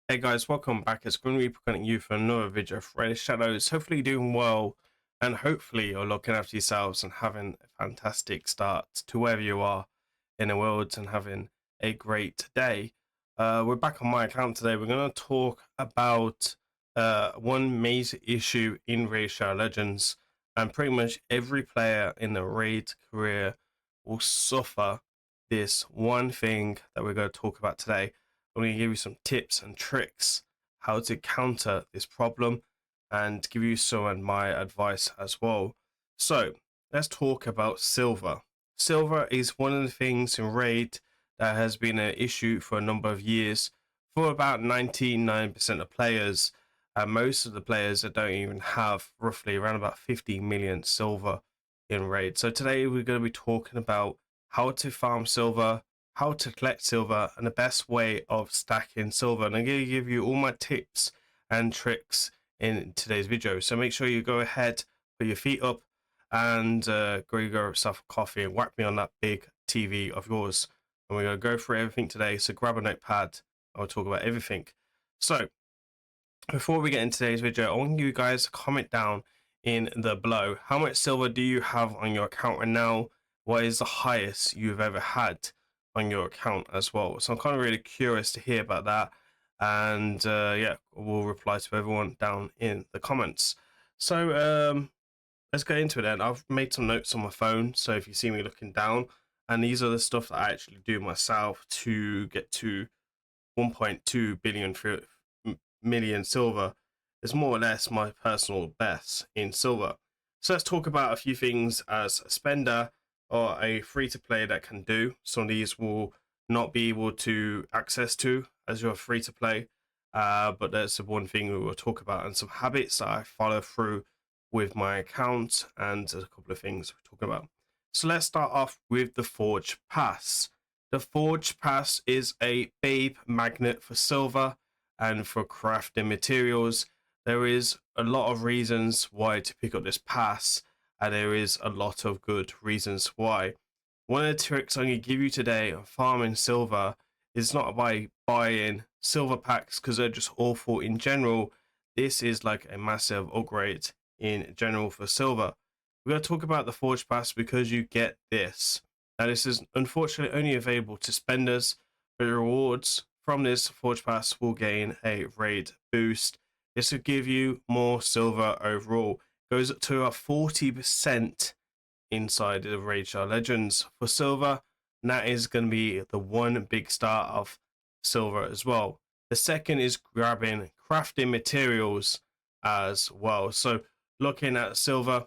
Hey guys, welcome back. It's Grim Reaper calling you for another video of Raid Shadows. Hopefully you're doing well, and hopefully you're looking after yourselves and having a fantastic start to wherever you are in the world and having a great day. We're back on my account today. We're going to talk about one major issue in Raidshadowlegends, and pretty much every player in the Raid career will suffer this one thing that we're going to talk about today. I'm going to give you some tips and tricks how to counter this problem and give you some of my advice as well. So let's talk about silver. Silver is one of the things in Raid that has been an issue for a number of years for about 99% of players, and most of the players that don't even have roughly around about 50 million silver in Raid. So today we're going to be talking about how to farm silver, how to collect silver, and the best way of stacking silver. And I'm going to give you all my tips and tricks in today's video. So make sure you go ahead, put your feet up, and go grab yourself a coffee and whack me on that big TV of yours. And we're going to go through everything today. So grab a notepad. I'll talk about everything. So before we get into today's video, I want you guys to comment down in the below. How much silver do you have on your account right now? What is the highest you've ever had on your account as well? So I'm kind of really curious to hear about that. And yeah, we'll reply to everyone down in the comments. So let's get into it then. I've made some notes on my phone. So if you see me looking down, and these are the stuff that I actually do myself to get to 1.2 million silver. Is more or less my personal best in silver. So let's talk about a few things as a spender or a free-to-play that can do. Some of these will not be able to access to as you're free-to-play, but that's the one thing we will talk about, and some habits that I follow through with my account, and a couple of things we're talking about. So let's start off with the Forge Pass. The Forge Pass is a babe magnet for silver and for crafting materials. There is a lot of reasons why to pick up this pass, and there is a lot of good reasons why. One of the tricks I'm going to give you today on farming silver is not by buying silver packs because they're just awful in general. This is like a massive upgrade in general for silver. We're going to talk about the Forge Pass because you get this. Now, this is unfortunately only available to spenders, but rewards from this Forge Pass will gain a raid boost. This will give you more silver overall. Goes up to a 40% inside of Raidshadowlegends for silver, and that is going to be the one big start of silver as well. The second is grabbing crafting materials as well. So looking at silver,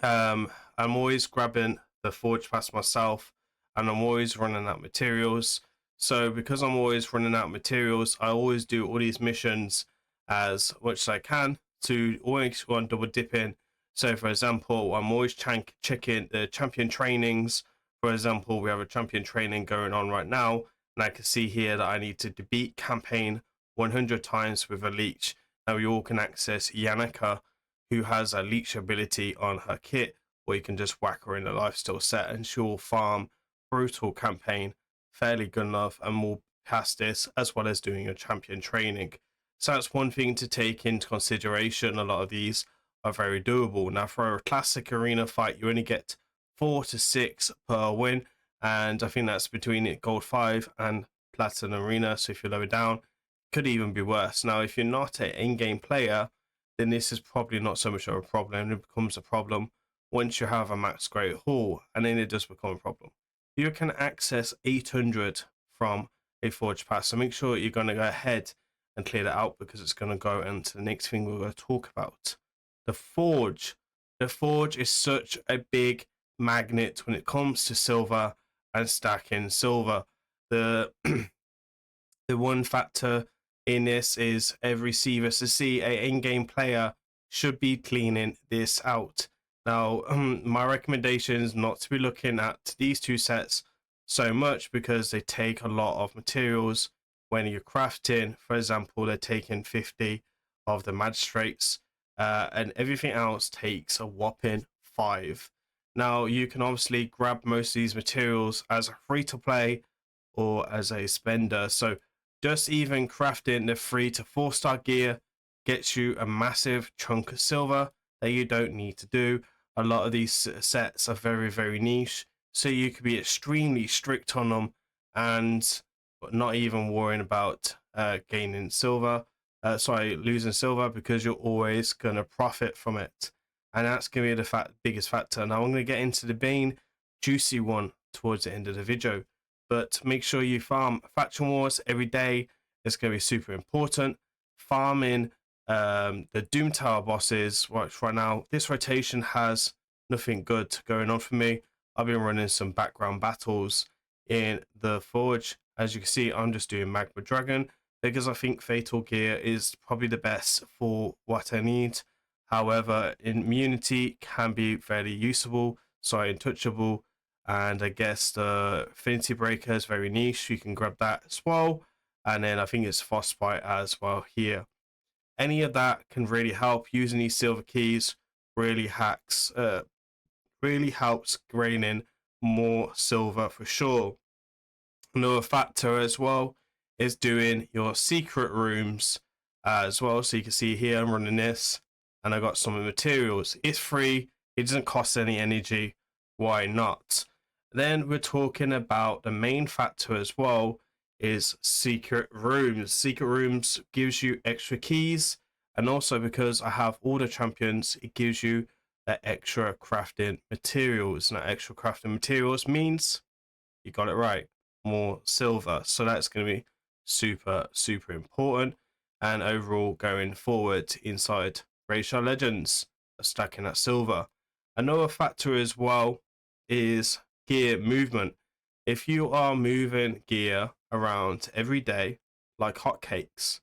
I'm always grabbing the Forge Pass myself, and I'm always running out materials. So because I'm always running out materials, I always do all these missions as much as I can to always go on double dipping. So for example, I'm always checking the champion trainings. For example, we have a champion training going on right now, and I can see here that I need to beat campaign 100 times with a leech. Now you all can access Yannicka, who has a leech ability on her kit, or you can just whack her in a lifesteal set and she'll farm brutal campaign fairly good enough and will pass this, as well as doing your champion training. So that's one thing to take into consideration. A lot of these are very doable. Now for a classic arena fight, you only get 4 to 6 per win, and I think that's between gold 5 and platinum arena. So if you're lower down, could even be worse. Now if you're not an in-game player, then this is probably not so much of a problem. It becomes a problem once you have a max great haul, and then it does become a problem. You can access 800 from a Forge Pass, so make sure you're going to go ahead and clear that out, because it's going to go into the next thing we're going to talk about. The Forge. The Forge is such a big magnet when it comes to silver and stacking silver. The the one factor in this is every C a in-game player should be cleaning this out. Now, my recommendation is not to be looking at these two sets so much, because they take a lot of materials when you're crafting. For example, they're taking 50 of the magistrates, and everything else takes a whopping 5. Now, you can obviously grab most of these materials as a free-to-play or as a spender. So Just even crafting the 3 to 4 star gear gets you a massive chunk of silver that you don't need to do. A lot of these sets are very niche, so you could be extremely strict on them and not even worrying about gaining silver, losing silver, because you're always going to profit from it. And that's going to be the biggest factor. Now I'm going to get into the main juicy one towards the end of the video, but make sure you farm faction wars every day. It's going to be super important. Farming the Doom Tower bosses right now. This rotation has nothing good going on for me. I've been running some background battles in the Forge. As you can see, I'm just doing Magma Dragon because I think Fatal Gear is probably the best for what I need. However, immunity can be fairly usable, so untouchable, and I guess the Affinity Breaker is very niche. You can grab that as well, and then I think it's Frostbite as well here. Any of that can really help. Using these silver keys really helps gaining more silver for sure. Another factor as well is doing your secret rooms as well. So you can see here I'm running this and I got some materials. It's free, it doesn't cost any energy. Why not? Then we're talking about the main factor as well is secret rooms. Secret rooms gives you extra keys, and also because I have all the champions, it gives you that extra crafting materials. Now extra crafting materials means, you got it right, more silver. So that's going to be super important, and overall going forward inside Raidshadowlegends, stacking that silver. Another factor as well is gear movement. If you are moving gear around every day like hotcakes,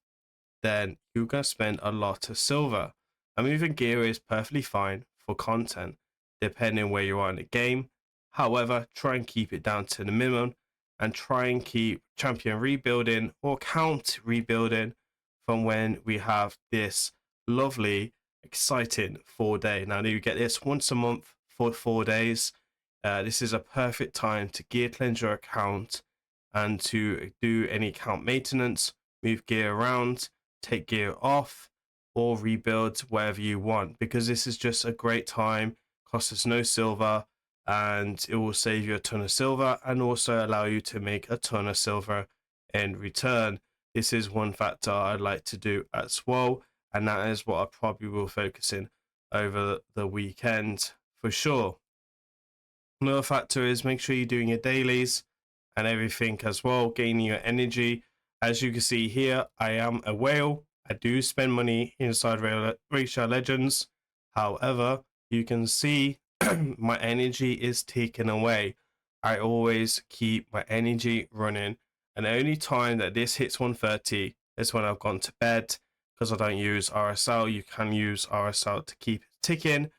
then you're going to spend a lot of silver. And moving gear is perfectly fine for content depending where you are in the game. However, try and keep it down to the minimum, and try and keep champion rebuilding or count rebuilding from when we have this lovely exciting 4-day. Now you get this once a month for 4 days. This is a perfect time to gear cleanse your account and to do any account maintenance, move gear around, take gear off, or rebuild wherever you want, because this is just a great time. Costs us no silver, and it will save you a ton of silver and also allow you to make a ton of silver in return. This is one factor I'd like to do as well, and that is what I probably will focus in over the weekend for sure. Another factor is make sure you're doing your dailies and everything as well, gaining your energy. As you can see here, I am a whale. I do spend money inside Raidshadowlegends. However, you can see my energy is taken away. I always keep my energy running, and the only time that this hits 130 is when I've gone to bed, because I don't use RSL. You can use RSL to keep it ticking,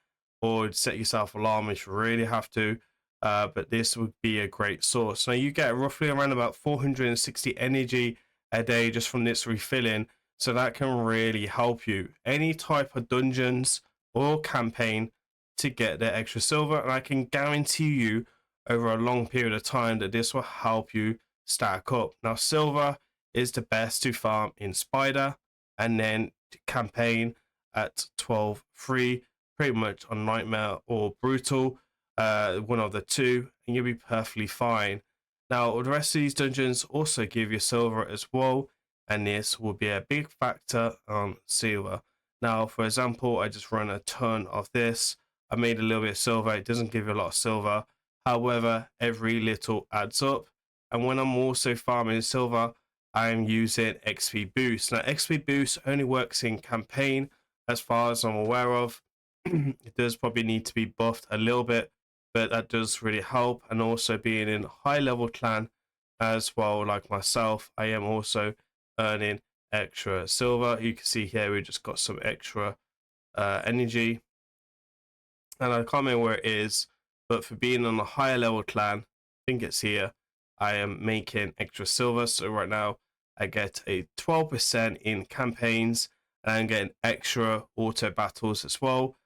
or set yourself alarm if you really have to. But this would be a great source. Now you get roughly around about 460 energy a day just from this refilling, so that can really help you any type of dungeons or campaign to get the extra silver. And I can guarantee you over a long period of time that this will help you stack up. Now silver is the best to farm in Spider, and then campaign at 12-3, pretty much on Nightmare or Brutal, one of the two, and you'll be perfectly fine. Now the rest of these dungeons also give you silver as well, and this will be a big factor on silver. Now for example, I just run a ton of this. I made a little bit of silver. It doesn't give you a lot of silver, however every little adds up. And when I'm also farming silver, I'm using XP boost. Now XP boost only works in campaign as far as I'm aware of. It does probably need to be buffed a little bit, but that does really help. And also being in a high level clan as well, like myself, I am also earning extra silver. You can see here we just got some extra energy, and I can't remember where it is, but for being on a higher level clan, I think it's here, I am making extra silver. So right now I get a 12% in campaigns, and I'm getting extra auto battles as well,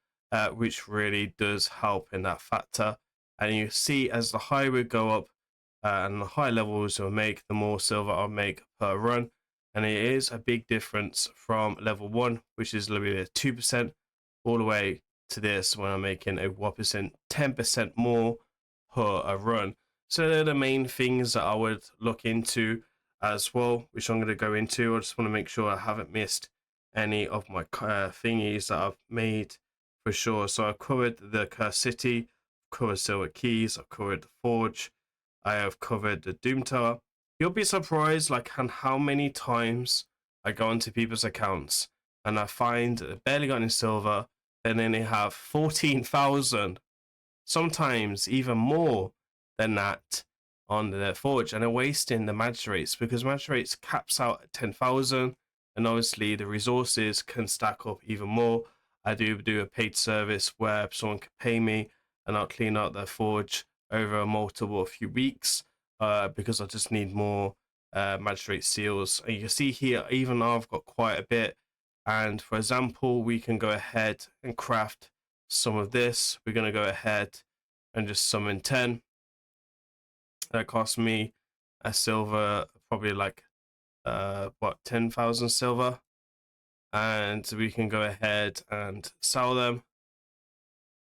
which really does help in that factor. And you see as the higher we go up and the higher levels will make, the more silver I'll make per run. and it is a big difference from level 1, which is literally 2%, all the way to this when I'm making a whopping 10% more per run. So they're the main things that I would look into as well, which I'm going to go into. I just want to make sure I haven't missed any of my thingies that I've made for sure. So I've covered the Curse City, I've covered Silver Keys, I've covered the Forge, I have covered the Doom Tower. You'll be surprised like on how many times I go into people's accounts and I find they barely got any silver, and then they have 14,000, sometimes even more than that on their forge, and they're wasting the magistrates because magistrates caps out at 10,000, and obviously the resources can stack up even more. I do a paid service where someone can pay me and I'll clean out their forge over a few weeks because I just need more magistrate seals. And you can see here, even though I've got quite a bit, and for example, we can go ahead and craft some of this. We're going to go ahead and just summon 10. That cost me a silver, probably like what, 10,000 silver, and we can go ahead and sell them,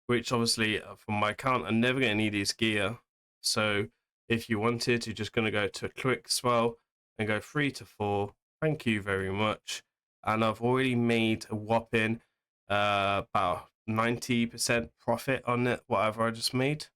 which obviously from my account I'm never going to need these gear. So if you wanted, you're just going to go to a quick spell and go 3 to 4. Thank you very much. And I've already made a whopping about 90% profit on it, whatever I just made,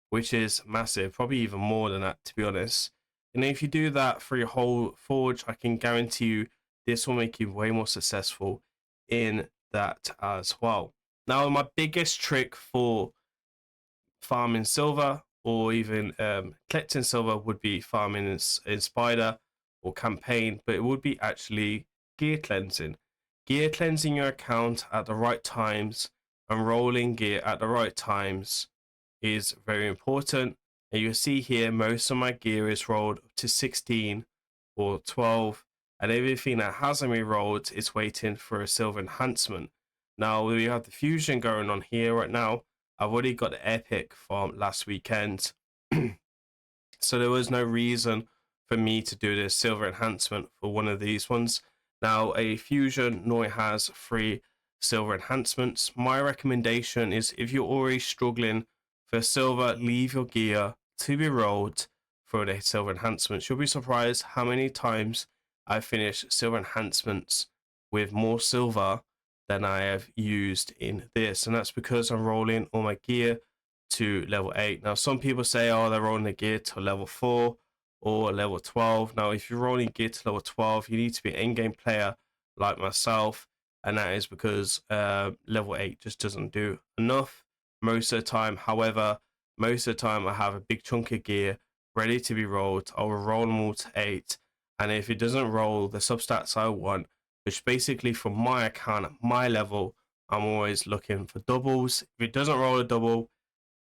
which is massive, probably even more than that, to be honest. And if you do that for your whole forge, I can guarantee you this will make you way more successful in that as well. Now, my biggest trick for farming silver or even collecting silver would be farming in Spider or campaign, but it would be actually gear cleansing. Gear cleansing your account at the right times and rolling gear at the right times is very important. And you'll see here most of my gear is rolled up to 16 or 12, and everything that hasn't been rolled is waiting for a silver enhancement. Now we have the fusion going on here right now. I've already got the epic from last weekend, so there was no reason for me to do the silver enhancement for one of these ones. Now a fusion normally has 3 silver enhancements. My recommendation is if you're already struggling for silver, leave your gear to be rolled for the silver enhancements. You'll be surprised how many times I finish silver enhancements with more silver than I have used in this, and that's because I'm rolling all my gear to level 8. Now some people say, oh, they're rolling the gear to level 4 or level 12. Now if you're rolling gear to level 12, you need to be an in-game player like myself, and that is because level 8 just doesn't do enough most of the time. However, most of the time I have a big chunk of gear ready to be rolled. I will roll them all to 8, and if it doesn't roll the substats I want, which basically from my account at my level, I'm always looking for doubles. If it doesn't roll a double,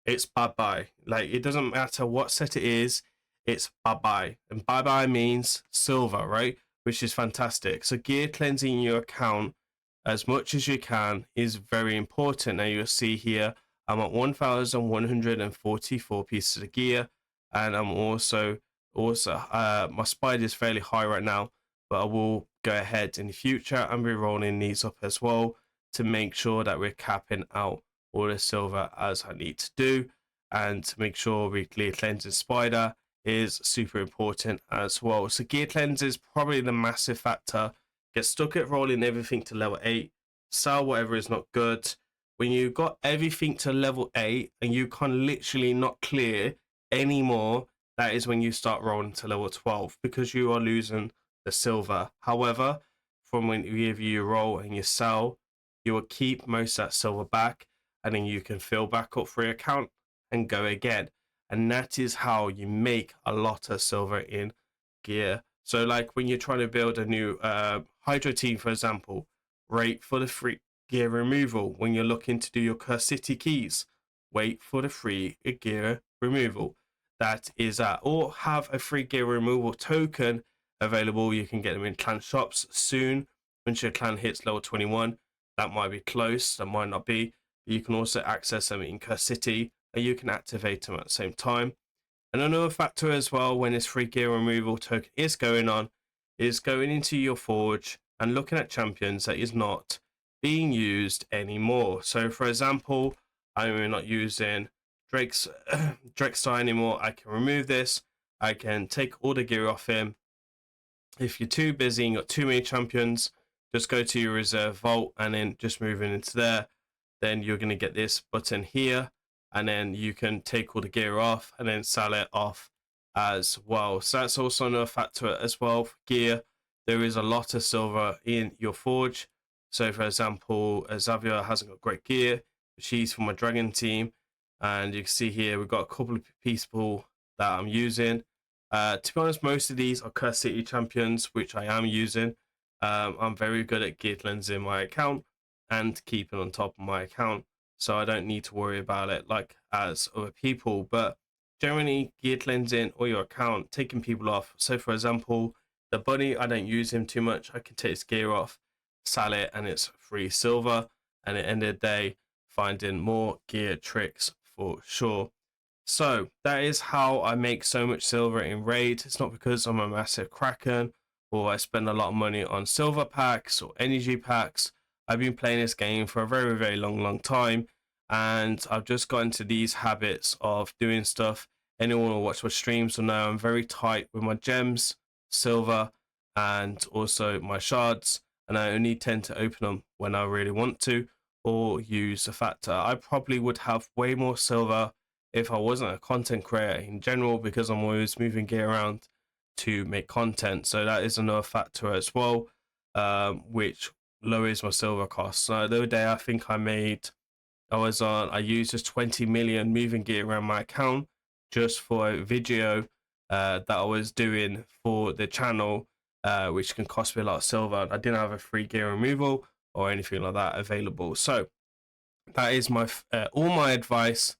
it's bye-bye. Like, it doesn't matter what set it is, it's bye-bye. And bye-bye means silver, right? Which is fantastic. So gear cleansing your account as much as you can is very important. Now you'll see here, I'm at 1,144 pieces of gear, and I'm also my spider is fairly high right now, but I will go ahead in the future and be rolling these up as well to make sure that we're capping out all the silver as I need to do, and to make sure we clear cleansing spider is super important as well. So gear cleanse is probably the massive factor. Get stuck at rolling everything to level 8, sell whatever is not good. When you got everything to level 8 and you can literally not clear anymore, that is when you start rolling to level 12 because you are losing the silver. However, from when you roll and you sell, you will keep most of that silver back, and then you can fill back up for your account and go again. And that is how you make a lot of silver in gear. So like when you're trying to build a new Hydro team, for example, wait for the free gear removal. When you're looking to do your Curse City keys, wait for the free gear removal. That is that. Or have a free gear removal token available. You can get them in clan shops soon. Once your clan hits level 21, that might be close, that might not be. You can also access them in Curse City, and you can activate them at the same time. And another factor as well, when this free gear removal token is going on, is going into your forge and looking at champions that is not being used anymore. So for example, I'm not using Drake's Drakestar anymore. I can remove this. I can take all the gear off him. If you're too busy and got too many champions, just go to your reserve vault and then just move it into there. Then you're going to get this button here, and then you can take all the gear off and then sell it off as well. So that's also another factor as well. For gear, there is a lot of silver in your forge. So for example, Xavier hasn't got great gear. She's from my dragon team, and you can see here we've got a couple of people that I'm using. To be honest, most of these are Curse City champions, which I am using. I'm very good at gear cleansing my account and keeping on top of my account, so I don't need to worry about it like as other people. But generally, gear cleansing or your account, taking people off. So for example, the bunny, I don't use him too much. I can take his gear off, sell it, and it's free silver. And at the end of the day, finding more gear tricks for sure. So that is how I make so much silver in Raid. It's not because I'm a massive kraken or I spend a lot of money on silver packs or energy packs. I've been playing this game for a very, very long time, and I've just got into these habits of doing stuff. Anyone who watch my streams will know I'm very tight with my gems, silver, and also my shards, and I only tend to open them when I really want to or use a factor. I probably would have way more silver if I wasn't a content creator in general, because I'm always moving gear around to make content. So that is another factor as well, which lowers my silver costs. So the other day, I think I used just 20 million moving gear around my account just for a video that I was doing for the channel, which can cost me a lot of silver. I didn't have a free gear removal or anything like that available. So that is my all my advice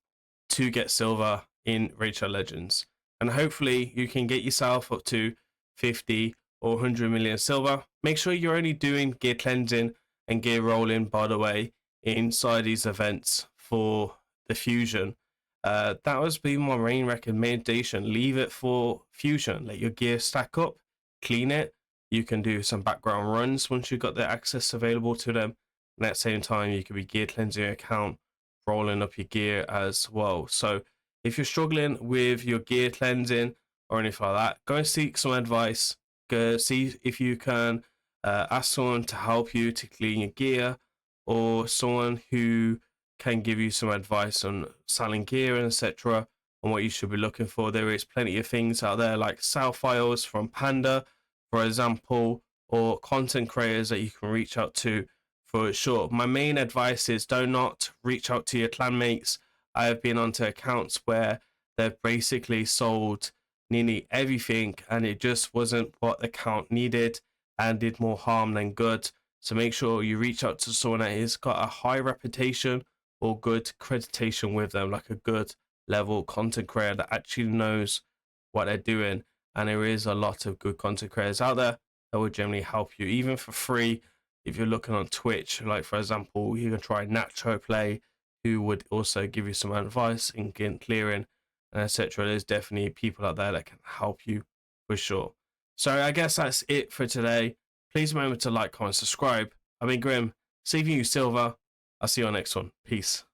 to get silver in Raidshadowlegends, and hopefully you can get yourself up to 50 or 100 million silver. Make sure you're only doing gear cleansing and gear rolling, by the way, inside these events for the fusion. That was been my main recommendation. Leave it for fusion. Let your gear stack up, clean it. You can do some background runs once you've got the access available to them, and at the same time you could be gear cleansing your account, rolling up your gear as well. So if you're struggling with your gear cleansing or anything like that, go and seek some advice. Go see if you can ask someone to help you to clean your gear, or someone who can give you some advice on selling gear and etc. on what you should be looking for. There is plenty of things out there like sell files from Panda, for example, or content creators that you can reach out to for sure. My main advice is do not reach out to your clanmates. I have been onto accounts where they've basically sold nearly everything and it just wasn't what the account needed and did more harm than good. So make sure you reach out to someone that has got a high reputation or good accreditation with them, like a good level content creator that actually knows what they're doing. And there is a lot of good content creators out there that will generally help you, even for free. If you're looking on Twitch, like for example, you can try Nacho Play, who would also give you some advice in game clearing and etc. There's definitely people out there that can help you for sure. So I guess that's it for today. Please remember to like, comment, subscribe. I've been Grim, saving you silver. I'll see you on the next one. Peace.